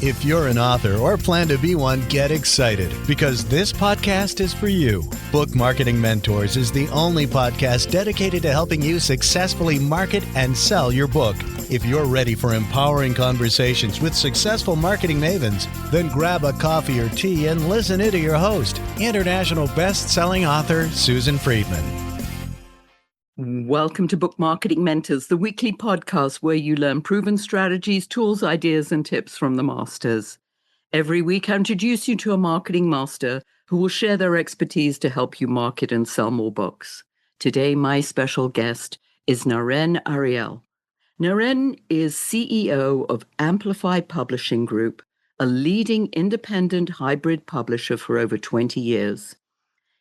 If you're an author or plan to be one, get excited because this podcast is for you. Book Marketing Mentors is the only podcast dedicated to helping you successfully market and sell your book. If you're ready for empowering conversations with successful marketing mavens, then grab a coffee or tea and listen in to your host, international best-selling author Susan Friedmann. Welcome to Book Marketing Mentors, the weekly podcast where you learn proven strategies, tools, ideas, and tips from the masters. Every week, I introduce you to a marketing master who will share their expertise to help you market and sell more books. Today, my special guest is Naren Aryal. Naren is CEO of Amplify Publishing Group, a leading independent hybrid publisher for over 20 years.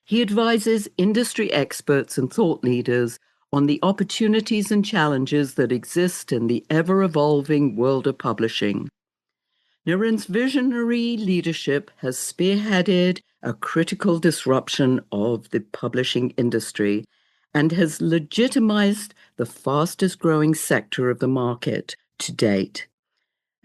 He advises industry experts and thought leaders on the opportunities and challenges that exist in the ever-evolving world of publishing. Naren's visionary leadership has spearheaded a critical disruption of the publishing industry and has legitimized the fastest-growing sector of the market to date.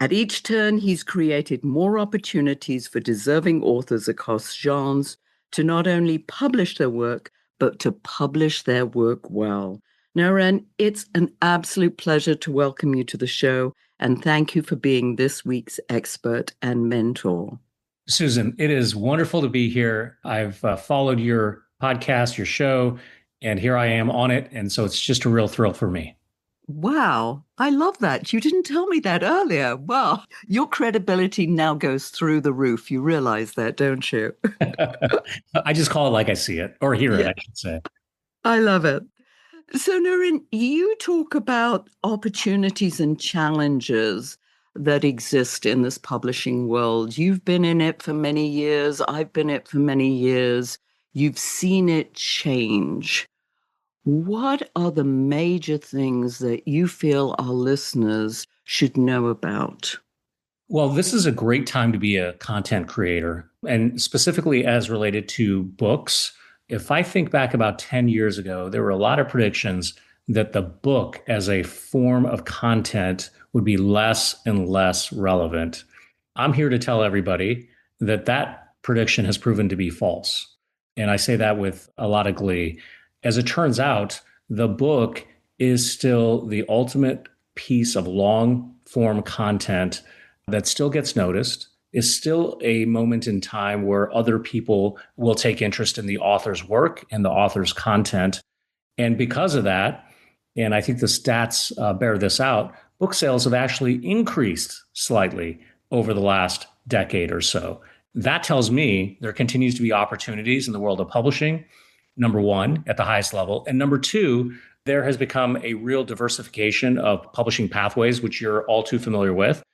At each turn, he's created more opportunities for deserving authors across genres to not only publish their work, but to publish their work well. Naren, it's an absolute pleasure to welcome you to the show, and thank you for being this week's expert and mentor. Susan, it is wonderful to be here. I've followed your podcast, your show, and here I am on it, and so it's just a real thrill for me. Wow, I love that. You didn't tell me that earlier. Wow, your credibility now goes through the roof. You realize that, don't you? I just call it like I see it, or hear it, I should say. I love it. So, Naren, you talk about opportunities and challenges that exist in this publishing world. You've been in it for many years. I've been in it for many years. You've seen it change. What are the major things that you feel our listeners should know about? Well, this is a great time to be a content creator, and specifically as related to books. If I think back about 10 years ago, there were a lot of predictions that the book as a form of content would be less and less relevant. I'm here to tell everybody that that prediction has proven to be false. And I say that with a lot of glee. As it turns out, the book is still the ultimate piece of long-form content that still gets noticed, is still a moment in time where other people will take interest in the author's work and the author's content. And because of that, and I think the stats bear this out, book sales have actually increased slightly over the last decade or so. That tells me there continues to be opportunities in the world of publishing, number one, at the highest level. And number two, there has become a real diversification of publishing pathways, which you're all too familiar with,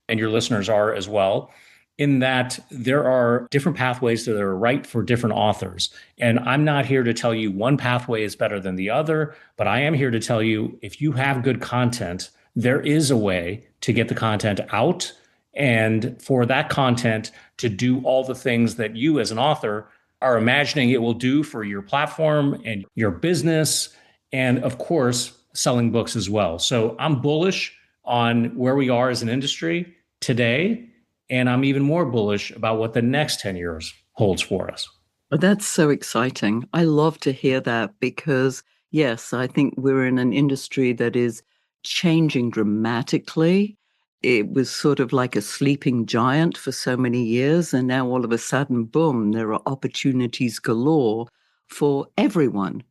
and your listeners are as well, in that there are different pathways that are right for different authors. And I'm not here to tell you one pathway is better than the other, but I am here to tell you if you have good content, there is a way to get the content out and for that content to do all the things that you as an author are imagining it will do for your platform and your business, and of course, selling books as well. So I'm bullish on where we are as an industry today, and I'm even more bullish about what the next 10 years holds for us. That's so exciting. I love to hear that because, yes, I think we're in an industry that is changing dramatically. It was sort of like a sleeping giant for so many years. And now all of a sudden, boom, there are opportunities galore for everyone.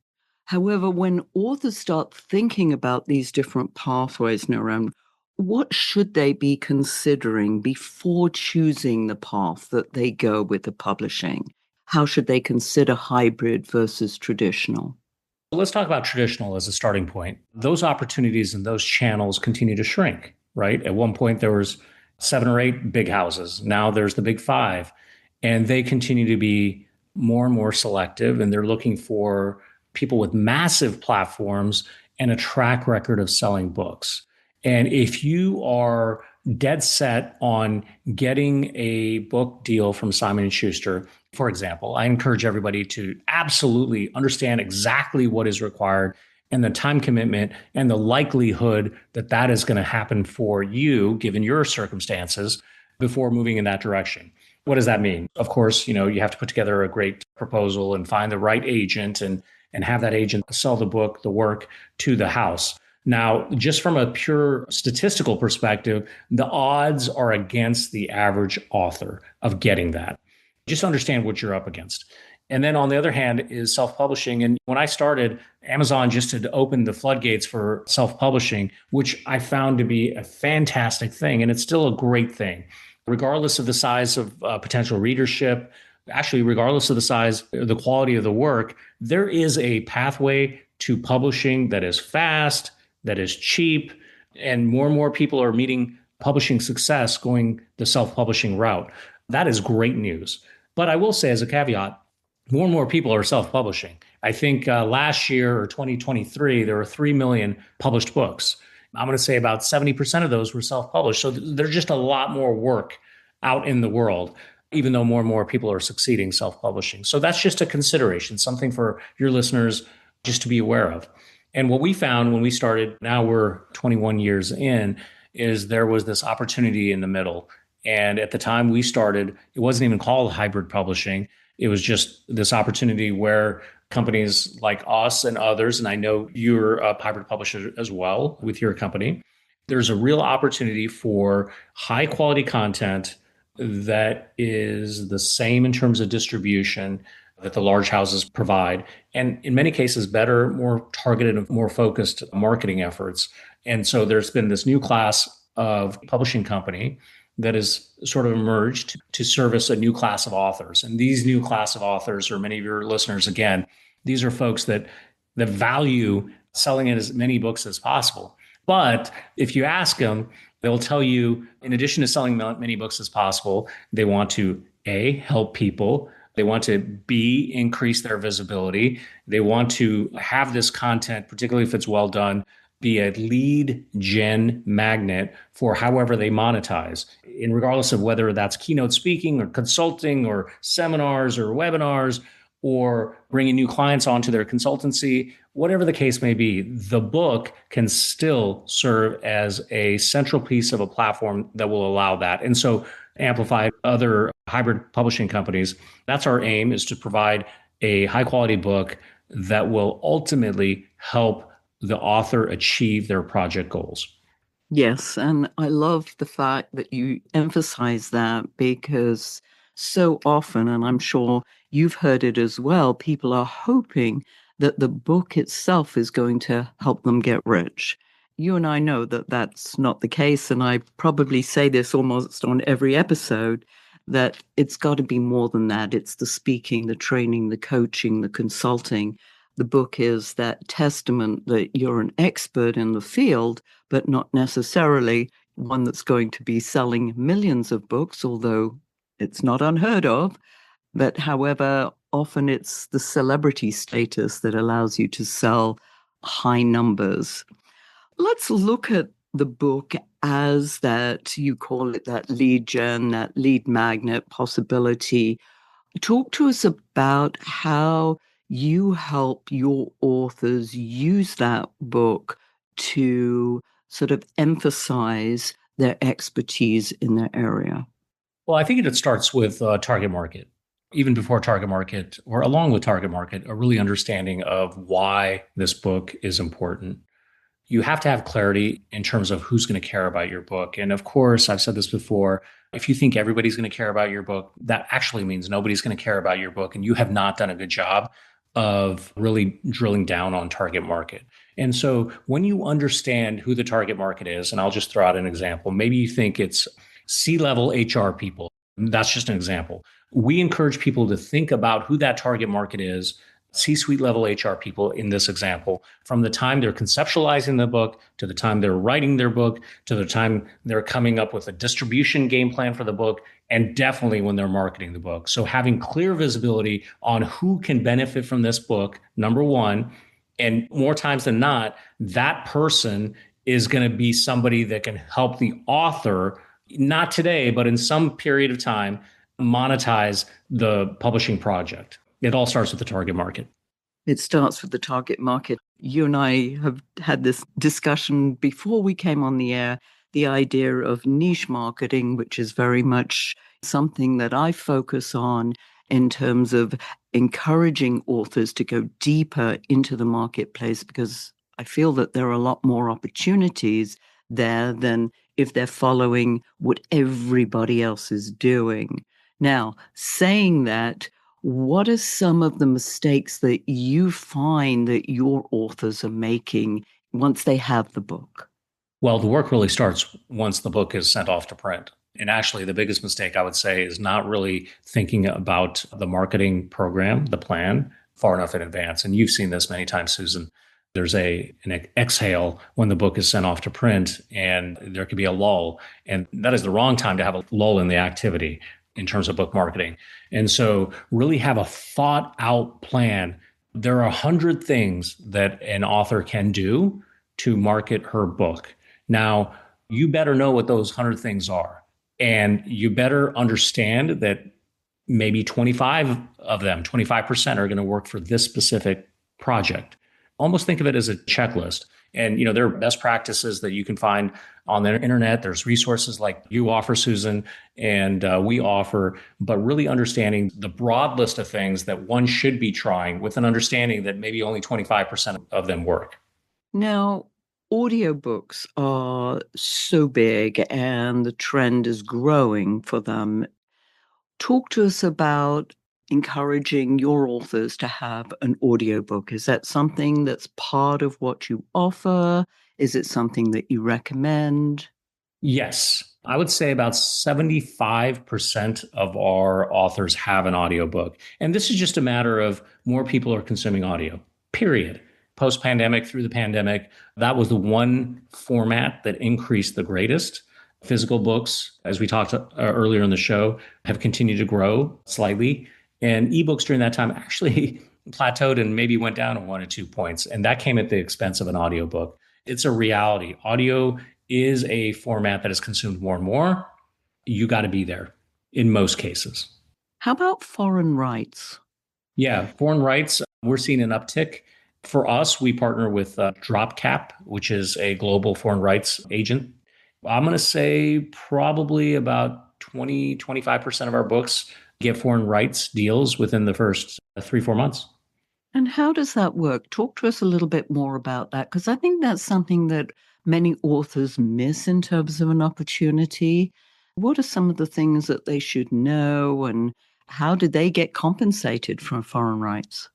However, when authors start thinking about these different pathways, Naren, what should they be considering before choosing the path that they go with the publishing? How should they consider hybrid versus traditional? Let's talk about traditional as a starting point. Those opportunities and those channels continue to shrink, right? At one point, there was 7 or 8 big houses. Now there's the big 5, and they continue to be more and more selective, and they're looking for people with massive platforms and a track record of selling books. And if you are dead set on getting a book deal from Simon & Schuster, for example, I encourage everybody to absolutely understand exactly what is required and the time commitment and the likelihood that that is going to happen for you, given your circumstances. before moving in that direction. What does that mean? Of course, you have to put together a great proposal and find the right agent and have that agent sell the book, the work to the house. Now, just from a pure statistical perspective, the odds are against the average author of getting that. Just understand what you're up against. And then on the other hand is self-publishing. And when I started, Amazon just had opened the floodgates for self-publishing, which I found to be a fantastic thing. And it's still a great thing, regardless of the size of potential readership. Actually, regardless of the size, the quality of the work, there is a pathway to publishing that is fast, that is cheap, and more people are meeting publishing success going the self-publishing route. That is great news. But I will say as a caveat, more and more people are self-publishing. I think last year or 2023, there were 3 million published books. I'm going to say about 70% of those were self-published. So there's just a lot more work out in the world, even though more and more people are succeeding self-publishing. So that's just a consideration, something for your listeners just to be aware of. And what we found when we started, now we're 21 years in, is there was this opportunity in the middle. And at the time we started, it wasn't even called hybrid publishing. It was just this opportunity where companies like us and others, and I know you're a hybrid publisher as well with your company, there's a real opportunity for high quality content that is the same in terms of distribution that the large houses provide. And in many cases, better, more targeted, and more focused marketing efforts. And so there's been this new class of publishing company that has sort of emerged to service a new class of authors. And these new class of authors, or many of your listeners, again, these are folks that value selling as many books as possible. But if you ask them, they'll tell you, in addition to selling many books as possible, they want to, A, help people. They want to, B, increase their visibility. They want to have this content, particularly if it's well done, be a lead gen magnet for however they monetize, in regardless of whether that's keynote speaking or consulting or seminars or webinars or bringing new clients onto their consultancy, whatever the case may be, the book can still serve as a central piece of a platform that will allow that. And so Amplify, other hybrid publishing companies, that's our aim, is to provide a high quality book that will ultimately help the author achieve their project goals. Yes, and I love the fact that you emphasize that, because so often, and I'm sure you've heard it as well, people are hoping that the book itself is going to help them get rich. You and I know that that's not the case, and I probably say this almost on every episode, that it's got to be more than that. It's the speaking, the training, the coaching, the consulting. The book is that testament that you're an expert in the field, but not necessarily one that's going to be selling millions of books, although it's not unheard of. But however, often it's the celebrity status that allows you to sell high numbers. Let's look at the book as that, you call it that lead gen, that lead magnet possibility. Talk to us about how you help your authors use that book to sort of emphasize their expertise in their area. Well, I think it starts with target market. Even before target market, or along with target market, a really understanding of why this book is important. You have to have clarity in terms of who's going to care about your book. And of course, I've said this before, if you think everybody's going to care about your book, that actually means nobody's going to care about your book. And you have not done a good job of really drilling down on target market. And so when you understand who the target market is, and I'll just throw out an example, maybe you think it's C-level HR people. That's just an example. We encourage people to think about who that target market is, C-suite level HR people in this example, from the time they're conceptualizing the book to the time they're writing their book to the time they're coming up with a distribution game plan for the book, and definitely when they're marketing the book. So having clear visibility on who can benefit from this book, number one, and more times than not, that person is going to be somebody that can help the author, not today, but in some period of time, monetize the publishing project. It all starts with the target market. It starts with the target market. You and I have had this discussion before we came on the air, the idea of niche marketing, which is very much something that I focus on in terms of encouraging authors to go deeper into the marketplace, because I feel that there are a lot more opportunities there than if they're following what everybody else is doing. Now, saying that, what are some of the mistakes that you find that your authors are making once they have the book? Well, the work really starts once the book is sent off to print. And actually, the biggest mistake I would say is not really thinking about the marketing program, the plan, far enough in advance. And you've seen this many times, Susan. There's an exhale when the book is sent off to print, and there could be a lull. And that is the wrong time to have a lull in the activity in terms of book marketing. And so really have a thought out plan. There are 100 things that an author can do to market her book. Now, you better know what those 100 things are. And you better understand that maybe 25 of them, 25% are going to work for this specific project. Almost think of it as a checklist. And, there are best practices that you can find on the internet. There's resources like you offer, Susan, and we offer, but really understanding the broad list of things that one should be trying with an understanding that maybe only 25% of them work. Now, audiobooks are so big and the trend is growing for them. Talk to us about encouraging your authors to have an audiobook. Is that something that's part of what you offer? Is it something that you recommend? Yes. I would say about 75% of our authors have an audiobook. And this is just a matter of more people are consuming audio, period. Post-pandemic, through the pandemic, that was the one format that increased the greatest. Physical books, as we talked earlier in the show, have continued to grow slightly. And ebooks during that time actually plateaued and maybe went down 1 or 2 points. And that came at the expense of an audiobook. It's a reality. Audio is a format that is consumed more and more. You got to be there in most cases. How about foreign rights? Yeah, foreign rights, we're seeing an uptick. For us, we partner with DropCap, which is a global foreign rights agent. I'm going to say probably about 25% of our books get foreign rights deals within the first 3-4 months. And how does that work? Talk to us a little bit more about that, because I think that's something that many authors miss in terms of an opportunity. What are some of the things that they should know, and how do they get compensated for foreign rights?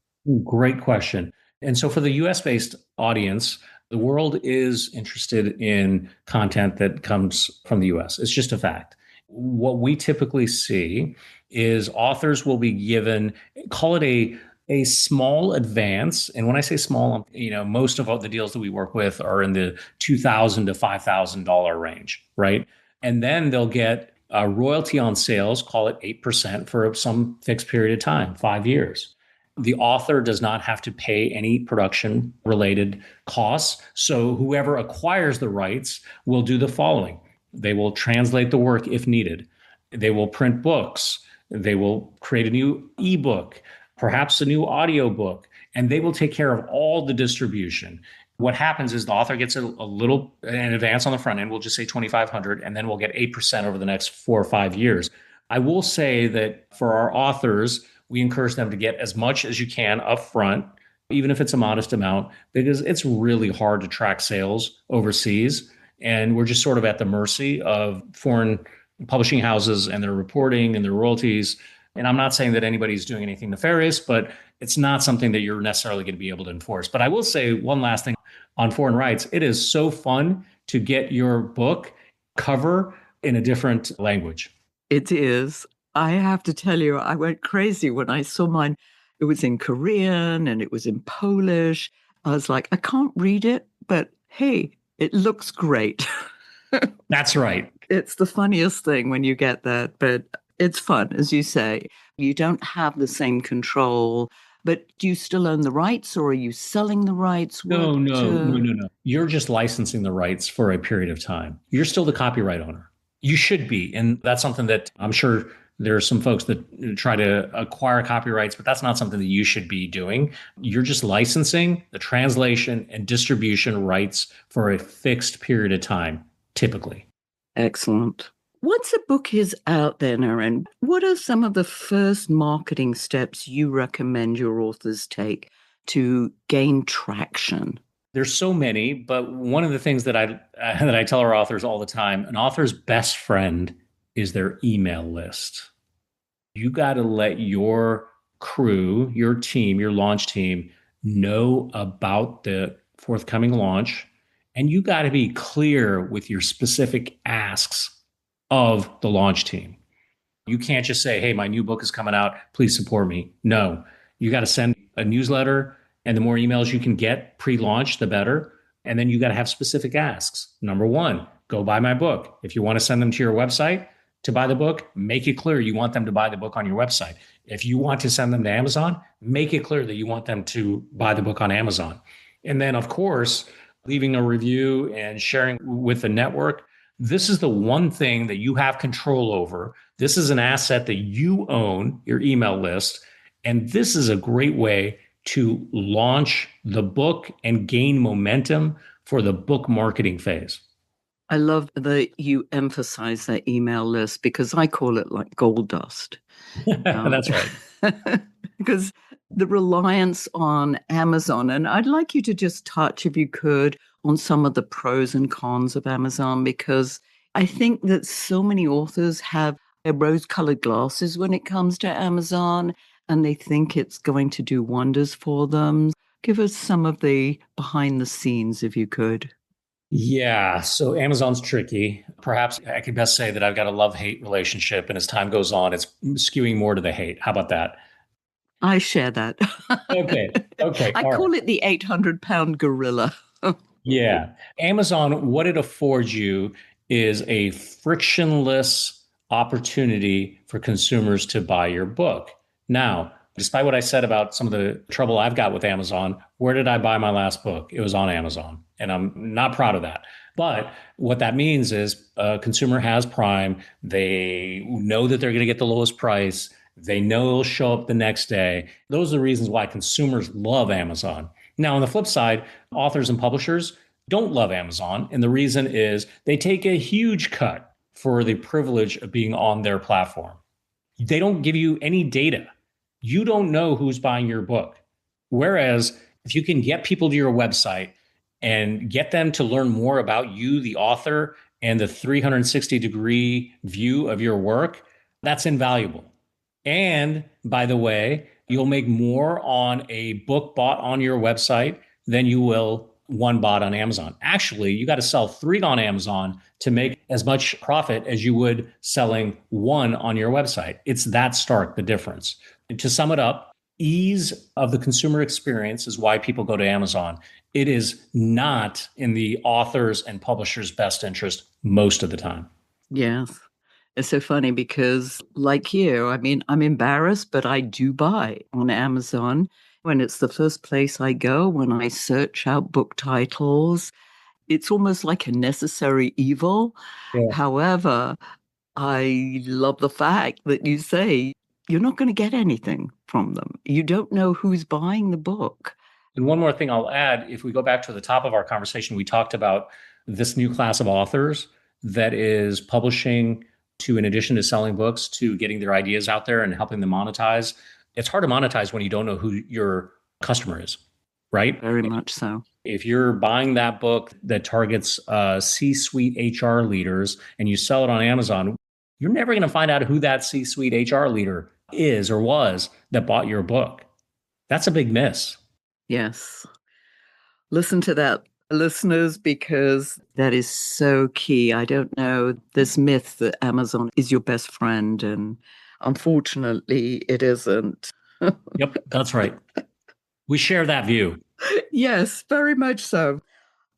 Great question. And so for the US-based audience, the world is interested in content that comes from the US. It's just a fact. What we typically see is authors will be given, call it a small advance. And when I say small, most of all the deals that we work with are in the $2,000 to $5,000 range, right? And then they'll get a royalty on sales, call it 8% for some fixed period of time, 5 years. The author does not have to pay any production related costs. So whoever acquires the rights will do the following. They will translate the work if needed. They will print books. They will create a new ebook, perhaps a new audiobook, and they will take care of all the distribution. What happens is the author gets a little an advance on the front end. We'll just say $2,500, and then we'll get 8% over the next 4 or 5 years. I will say that for our authors, we encourage them to get as much as you can up front, even if it's a modest amount, because it's really hard to track sales overseas. And we're just sort of at the mercy of foreign publishing houses and their reporting and their royalties. And I'm not saying that anybody's doing anything nefarious, but it's not something that you're necessarily going to be able to enforce. But I will say one last thing on foreign rights. It is so fun to get your book cover in a different language. It is. I have to tell you, I went crazy when I saw mine. It was in Korean and it was in Polish. I was like, I can't read it, but hey, it looks great. That's right. It's the funniest thing when you get that, but it's fun, as you say. You don't have the same control, but do you still own the rights, or are you selling the rights? No. You're just licensing the rights for a period of time. You're still the copyright owner. You should be. And that's something that I'm sure there are some folks that try to acquire copyrights, but that's not something that you should be doing. You're just licensing the translation and distribution rights for a fixed period of time, typically. Excellent. Once a book is out there, Naren, what are some of the first marketing steps you recommend your authors take to gain traction? There's so many, but one of the things that I tell our authors all the time, an author's best friend is their email list. You got to let your crew, your team, your launch team know about the forthcoming launch, and you got to be clear with your specific asks of the launch team. You can't just say, "Hey, my new book is coming out. Please support me." No, you got to send a newsletter, and the more emails you can get pre-launch, the better. And then you got to have specific asks. Number one, go buy my book. If you want to send them to your website to buy the book, make it clear you want them to buy the book on your website. If you want to send them to Amazon, make it clear that you want them to buy the book on Amazon. And then, of course, leaving a review and sharing with the network. This is the one thing that you have control over. This is an asset that you own, your email list. And this is a great way to launch the book and gain momentum for the book marketing phase. I love that you emphasize that email list because I call it like gold dust. That's right. Because the reliance on Amazon, and I'd like you to just touch, if you could, on some of the pros and cons of Amazon, because I think that so many authors have their rose-colored glasses when it comes to Amazon, and they think it's going to do wonders for them. Give us some of the behind the scenes, if you could. Yeah, so Amazon's tricky. Perhaps I could best say that I've got a love-hate relationship, and as time goes on, it's skewing more to the hate. How about that? I share that. Okay. I All call right. it the 800-pound gorilla. Yeah. Amazon, what it affords you is a frictionless opportunity for consumers to buy your book. Now, despite what I said about some of the trouble I've got with Amazon, where did I buy my last book? It was on Amazon, and I'm not proud of that. But what that means is a consumer has Prime. They know that they're going to get the lowest price. They know it'll show up the next day. Those are the reasons why consumers love Amazon. Now, on the flip side, authors and publishers don't love Amazon. And the reason is they take a huge cut for the privilege of being on their platform. They don't give you any data. You don't know who's buying your book. Whereas if you can get people to your website and get them to learn more about you, the author, and the 360-degree view of your work, that's invaluable. And by the way, you'll make more on a book bought on your website than you will one bought on Amazon. Actually, you got to sell three on Amazon to make as much profit as you would selling one on your website. It's that stark, the difference. And to sum it up, ease of the consumer experience is why people go to Amazon. It is not in the author's and publisher's best interest most of the time. Yes. It's so funny because, like you, I mean, I'm embarrassed, but I do buy on Amazon when it's the first place I go, when I search out book titles. It's almost like a necessary evil. Yeah. However, I love the fact that you say you're not going to get anything from them. You don't know who's buying the book. And one more thing I'll add, if we go back to the top of our conversation, we talked about this new class of authors that is publishing to, in addition to selling books, to getting their ideas out there and helping them monetize. It's hard to monetize when you don't know who your customer is, right? Very much so. If you're buying that book that targets C-suite HR leaders and you sell it on Amazon, you're never going to find out who that C-suite HR leader is or was that bought your book. That's a big miss. Yes. Listen to that, listeners, because that is so key. I don't know this myth that Amazon is your best friend, and unfortunately, it isn't. Yep, that's right. We share that view. Yes, very much so.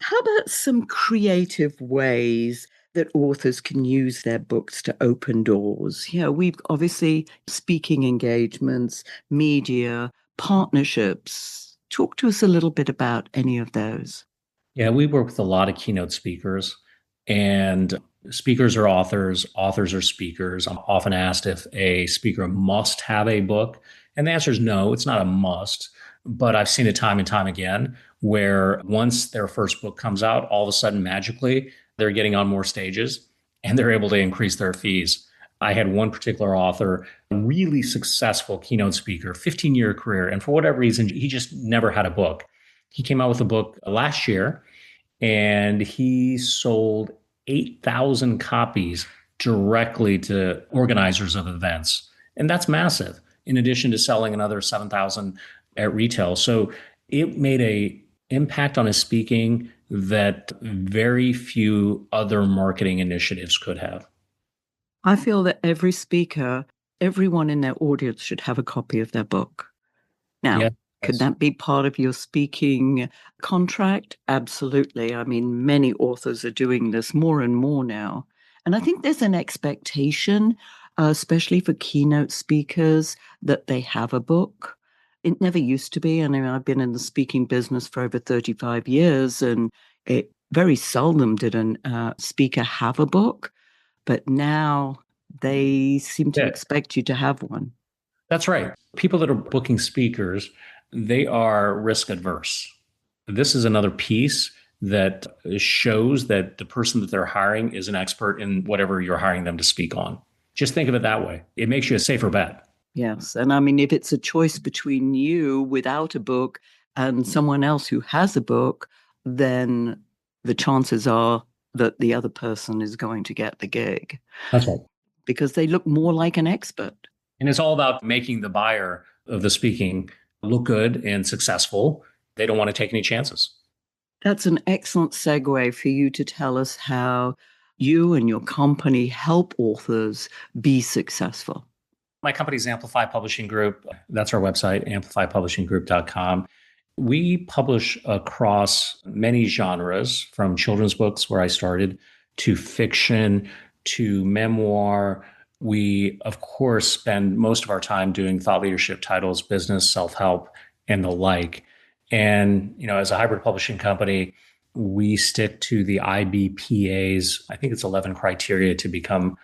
How about some creative ways that authors can use their books to open doors? You know, we've obviously speaking engagements, media, partnerships. Talk to us a little bit about any of those. Yeah, we work with a lot of keynote speakers, and speakers are authors, authors are speakers. I'm often asked if a speaker must have a book, and the answer is no, it's not a must. But I've seen it time and time again where once their first book comes out, all of a sudden magically they're getting on more stages. and they're able to increase their fees. I had one particular author, a really successful keynote speaker, 15-year career, and for whatever reason, he just never had a book. He came out with a book last year, and he sold 8,000 copies directly to organizers of events. And that's massive, in addition to selling another 7,000 at retail. So it made a impact on his speaking that very few other marketing initiatives could have. I feel that every speaker, everyone in their audience should have a copy of their book. Now, could that be part of your speaking contract? Absolutely. I mean, many authors are doing this more and more now. And I think there's an expectation, especially for keynote speakers, that they have a book. It never used to be. I mean, I've been in the speaking business for over 35 years, and it very seldom did a speaker have a book. But now they seem to expect you to have one. That's right. People that are booking speakers, they are risk adverse. This is another piece that shows that the person that they're hiring is an expert in whatever you're hiring them to speak on. Just think of it that way. It makes you a safer bet. Yes. And I mean, if it's a choice between you without a book and someone else who has a book, then the chances are that the other person is going to get the gig. That's right. Because they look more like an expert. And it's all about making the buyer of the speaking look good and successful. They don't want to take any chances. That's an excellent segue for you to tell us how you and your company help authors be successful. My company's Amplify Publishing Group. That's our website, amplifypublishinggroup.com. We publish across many genres, from children's books, where I started, to fiction, to memoir. We, of course, spend most of our time doing thought leadership titles, business, self-help, and the like. And, as a hybrid publishing company, we stick to the IBPA's, I think it's 11 criteria to become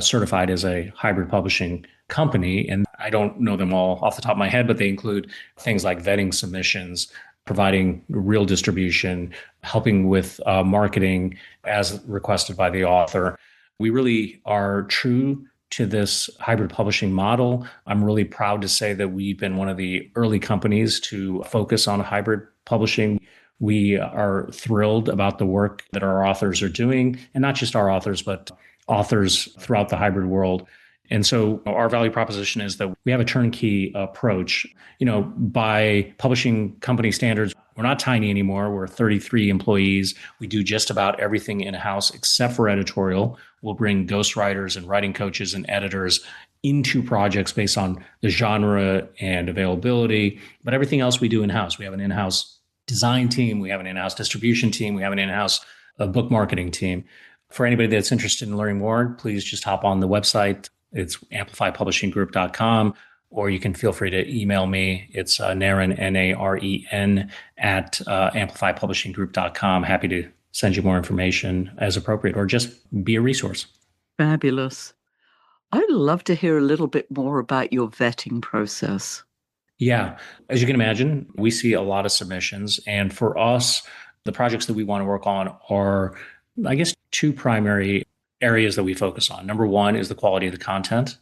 certified as a hybrid publishing company. And I don't know them all off the top of my head, but they include things like vetting submissions, providing real distribution, helping with marketing as requested by the author. We really are true to this hybrid publishing model. I'm really proud to say that we've been one of the early companies to focus on hybrid publishing. We are thrilled about the work that our authors are doing, and not just our authors, but authors throughout the hybrid world. And so our value proposition is that we have a turnkey approach. By publishing company standards, we're not tiny anymore. We're 33 employees. We do just about everything in-house except for editorial. We'll bring ghostwriters and writing coaches and editors into projects based on the genre and availability. But everything else we do in-house. We have an in-house design team. We have an in-house distribution team. We have an in-house book marketing team. For anybody that's interested in learning more, please just hop on the website. It's amplifypublishinggroup.com, or you can feel free to email me. It's Naren, Naren, at amplifypublishinggroup.com. Happy to send you more information as appropriate, or just be a resource. Fabulous. I'd love to hear a little bit more about your vetting process. Yeah. As you can imagine, we see a lot of submissions. And for us, the projects that we want to work on are, I guess, two primary areas that we focus on. Number one is the quality of the content.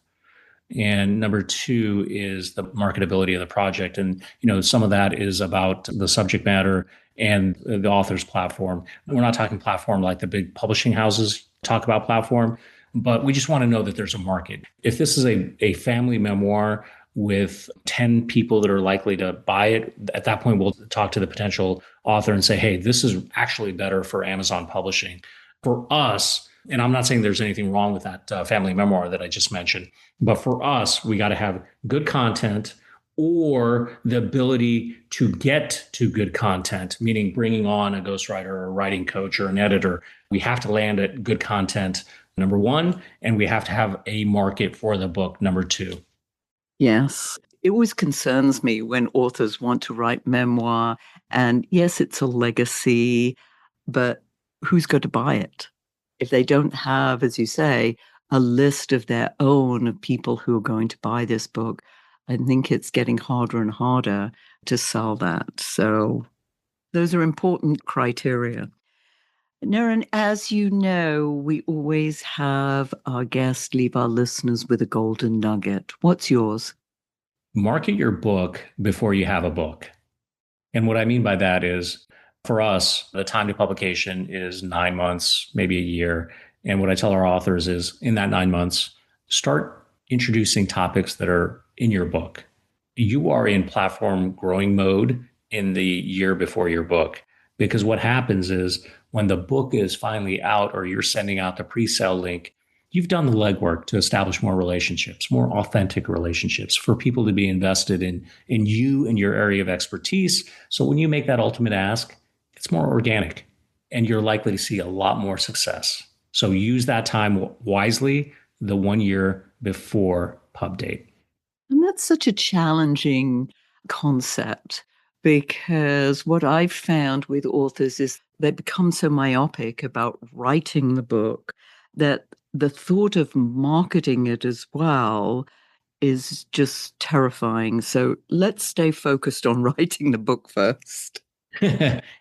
And number two is the marketability of the project. And, some of that is about the subject matter and the author's platform. We're not talking platform like the big publishing houses talk about platform, but we just want to know that there's a market. If this is a family memoir with 10 people that are likely to buy it, at that point, we'll talk to the potential author and say, hey, this is actually better for Amazon publishing. For us, and I'm not saying there's anything wrong with that family memoir that I just mentioned, but for us, we got to have good content or the ability to get to good content, meaning bringing on a ghostwriter or a writing coach or an editor. We have to land at good content, number one, and we have to have a market for the book, number two. Yes. It always concerns me when authors want to write memoir, and yes, it's a legacy, but who's going to buy it? If they don't have, as you say, a list of their own of people who are going to buy this book, I think it's getting harder and harder to sell that. So those are important criteria. Naren, as you know, we always have our guests leave our listeners with a golden nugget. What's yours? Market your book before you have a book. And what I mean by that is, for us, the time to publication is 9 months, maybe a year. And what I tell our authors is, in that 9 months, start introducing topics that are in your book. You are in platform growing mode in the year before your book. Because what happens is when the book is finally out or you're sending out the pre-sale link, you've done the legwork to establish more relationships, more authentic relationships for people to be invested in you and your area of expertise. So when you make that ultimate ask, it's more organic and you're likely to see a lot more success. So use that time wisely, the 1 year before pub date. And that's such a challenging concept because what I've found with authors is they become so myopic about writing the book that the thought of marketing it as well is just terrifying. So let's stay focused on writing the book first.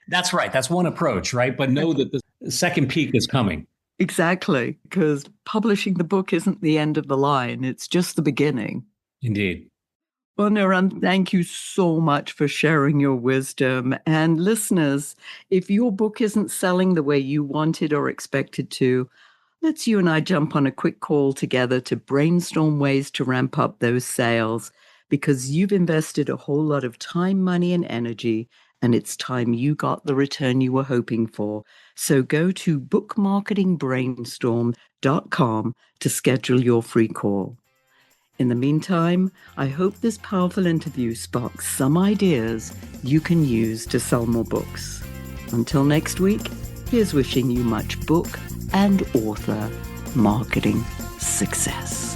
That's right. That's one approach, right? But know that the second peak is coming. Exactly, because publishing the book isn't the end of the line. It's just the beginning. Indeed. Well, Naren, thank you so much for sharing your wisdom. And listeners, if your book isn't selling the way you wanted or expected to, let's you and I jump on a quick call together to brainstorm ways to ramp up those sales, because you've invested a whole lot of time, money, and energy, and it's time you got the return you were hoping for. So go to bookmarketingbrainstorm.com to schedule your free call. In the meantime, I hope this powerful interview sparks some ideas you can use to sell more books. Until next week, here's wishing you much book and author marketing success.